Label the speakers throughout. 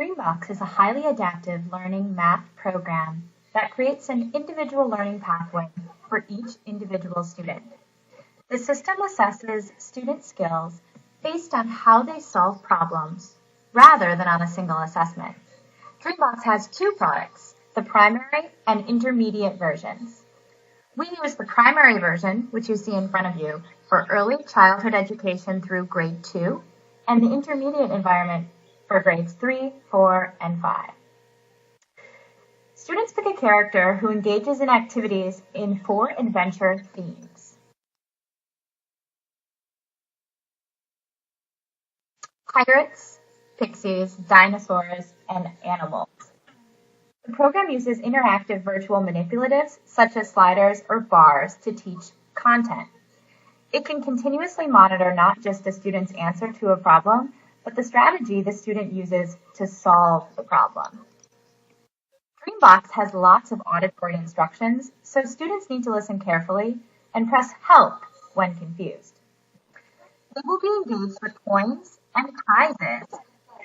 Speaker 1: Dreambox is a highly adaptive learning math program that creates an individual learning pathway for each individual student. The system assesses student skills based on how they solve problems rather than on a single assessment. Dreambox has two products, the primary and intermediate versions. We use the primary version, which you see in front of you, for early childhood education through grade 2, and the intermediate environment for grades 3, 4, and 5. Students pick a character who engages in activities in 4 adventure themes. Pirates, pixies, dinosaurs, and animals. The program uses interactive virtual manipulatives such as sliders or bars to teach content. It can continuously monitor not just the student's answer to a problem, but the strategy the student uses to solve the problem. Dreambox has lots of auditory instructions, so students need to listen carefully and press help when confused. They will be engaged with coins and prizes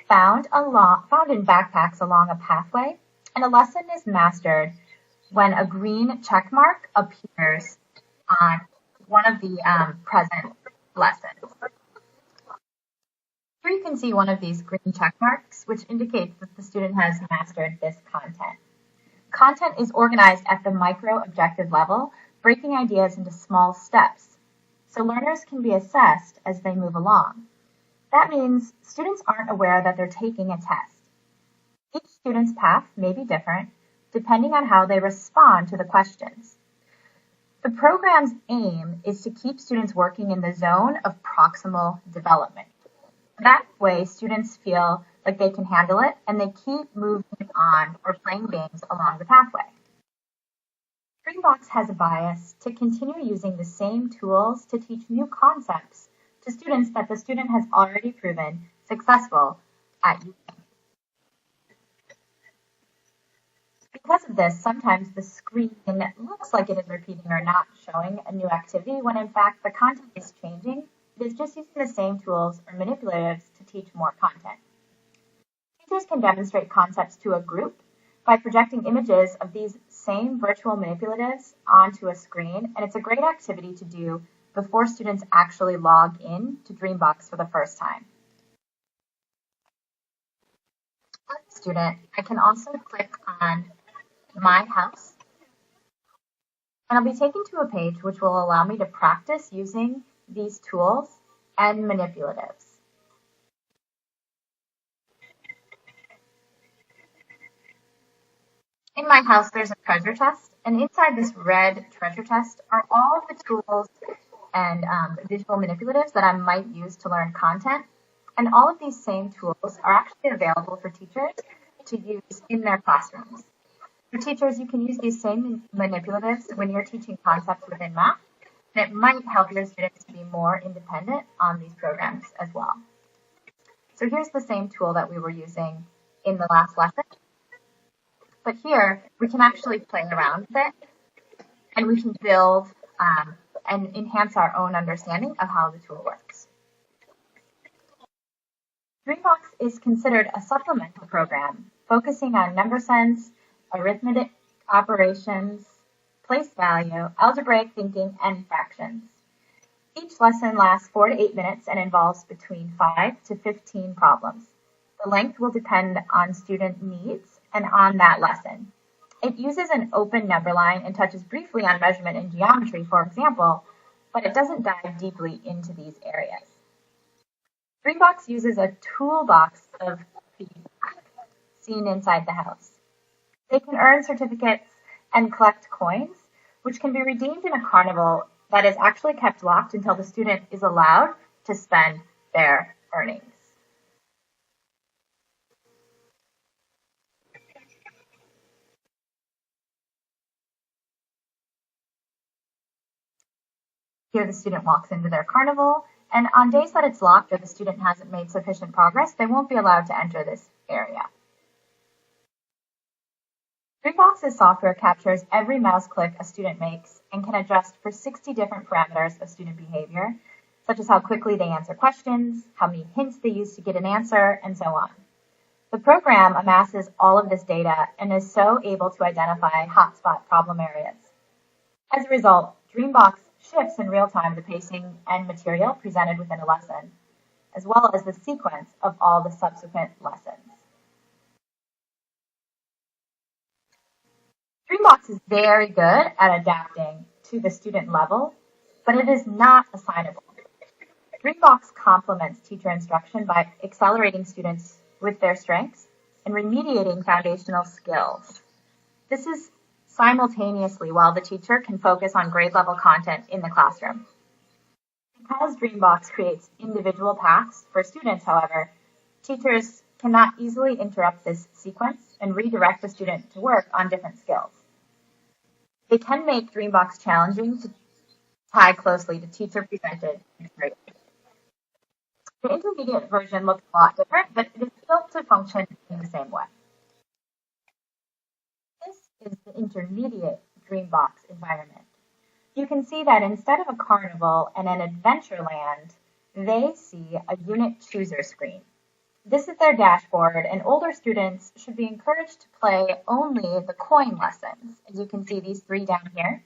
Speaker 1: found in backpacks along a pathway, and a lesson is mastered when a green check mark appears on one of the present lessons. Here you can see one of these green check marks, which indicates that the student has mastered this content. Content is organized at the micro-objective level, breaking ideas into small steps, so learners can be assessed as they move along. That means students aren't aware that they're taking a test. Each student's path may be different, depending on how they respond to the questions. The program's aim is to keep students working in the zone of proximal development. That way, students feel like they can handle it and they keep moving on or playing games along the pathway. Dreambox has a bias to continue using the same tools to teach new concepts to students that the student has already proven successful at using. Because of this, sometimes the screen looks like it is repeating or not showing a new activity when in fact the content is changing. It is just using the same tools or manipulatives to teach more content. Teachers can demonstrate concepts to a group by projecting images of these same virtual manipulatives onto a screen, and it's a great activity to do before students actually log in to Dreambox for the first time. As a student, I can also click on My House, and I'll be taken to a page which will allow me to practice using these tools and manipulatives. In My House, there's a treasure chest, and inside this red treasure chest are all of the tools and visual manipulatives that I might use to learn content. And all of these same tools are actually available for teachers to use in their classrooms. For teachers, you can use these same manipulatives when you're teaching concepts within math, and it might help your students to be more independent on these programs as well. So here's the same tool that we were using in the last lesson. But here, we can actually play around with it, and we can build and enhance our own understanding of how the tool works. Dreambox is considered a supplemental program, focusing on number sense, arithmetic operations, place value, algebraic thinking, and fractions. Each lesson lasts 4 to 8 minutes and involves between 5 to 15 problems. The length will depend on student needs and on that lesson. It uses an open number line and touches briefly on measurement and geometry, for example, but it doesn't dive deeply into these areas. Dreambox uses a toolbox of feedback seen inside the house. They can earn certificates and collect coins, which can be redeemed in a carnival that is actually kept locked until the student is allowed to spend their earnings. Here the student walks into their carnival, and on days that it's locked or the student hasn't made sufficient progress, they won't be allowed to enter this area. Dreambox's software captures every mouse click a student makes and can adjust for 60 different parameters of student behavior, such as how quickly they answer questions, how many hints they use to get an answer, and so on. The The program amasses all of this data and is so able to identify hotspot problem areas. As a result, Dreambox shifts in real time the pacing and material presented within a lesson, as well as the sequence of all the subsequent lessons. Dreambox is very good at adapting to the student level, but it is not assignable. Dreambox complements teacher instruction by accelerating students with their strengths and remediating foundational skills. This is simultaneously while the teacher can focus on grade level content in the classroom. Because Dreambox creates individual paths for students, however, teachers cannot easily interrupt this sequence and redirect the student to work on different skills. They can make Dreambox challenging to tie closely to teacher-presented material. The intermediate version looks a lot different, but it is built to function in the same way. This is the intermediate Dreambox environment. You can see that instead of a carnival and an adventure land, they see a unit chooser screen. This is their dashboard, and older students should be encouraged to play only the coin lessons, as you can see these 3 down here,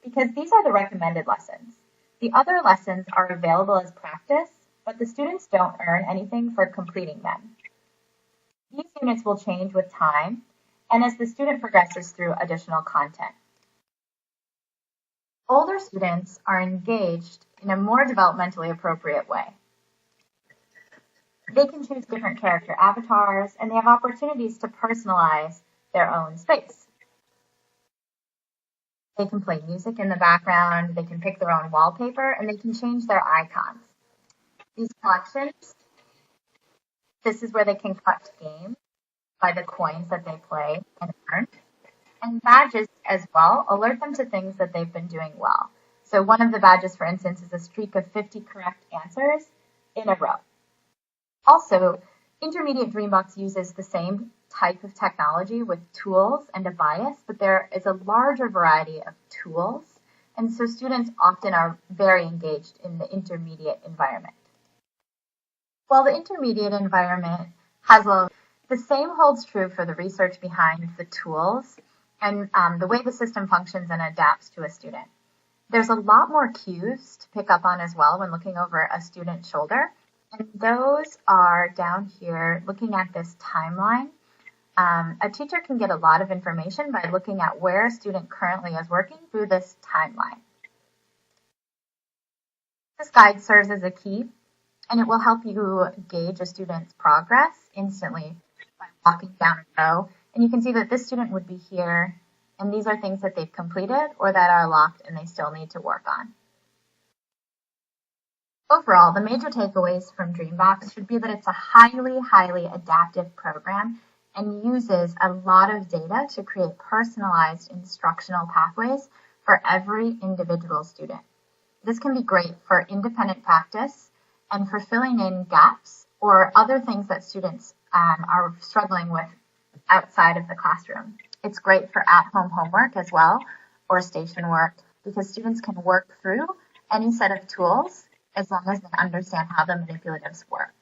Speaker 1: because these are the recommended lessons. The other lessons are available as practice, but the students don't earn anything for completing them. These units will change with time and as the student progresses through additional content. Older students are engaged in a more developmentally appropriate way. They can choose different character avatars, and they have opportunities to personalize their own space. They can play music in the background, they can pick their own wallpaper, and they can change their icons. These collections, this is where they can collect games by the coins that they play and earn. And badges as well alert them to things that they've been doing well. So one of the badges, for instance, is a streak of 50 correct answers in a row. Also, Intermediate Dreambox uses the same type of technology with tools and a bias, but there is a larger variety of tools, and so students often are very engaged in the intermediate environment. While the intermediate environment has the same holds true for the research behind the tools and the way the system functions and adapts to a student. There's a lot more cues to pick up on as well when looking over a student's shoulder. And those are down here looking at this timeline. A teacher can get a lot of information by looking at where a student currently is working through this timeline. This guide serves as a key, and it will help you gauge a student's progress instantly by walking down a row. And you can see that this student would be here, and these are things that they've completed or that are locked and they still need to work on. Overall, the major takeaways from Dreambox should be that it's a highly adaptive program and uses a lot of data to create personalized instructional pathways for every individual student. This can be great for independent practice and for filling in gaps or other things that students are struggling with outside of the classroom. It's great for at-home homework as well, or station work, because students can work through any set of tools as long as they understand how the manipulatives work.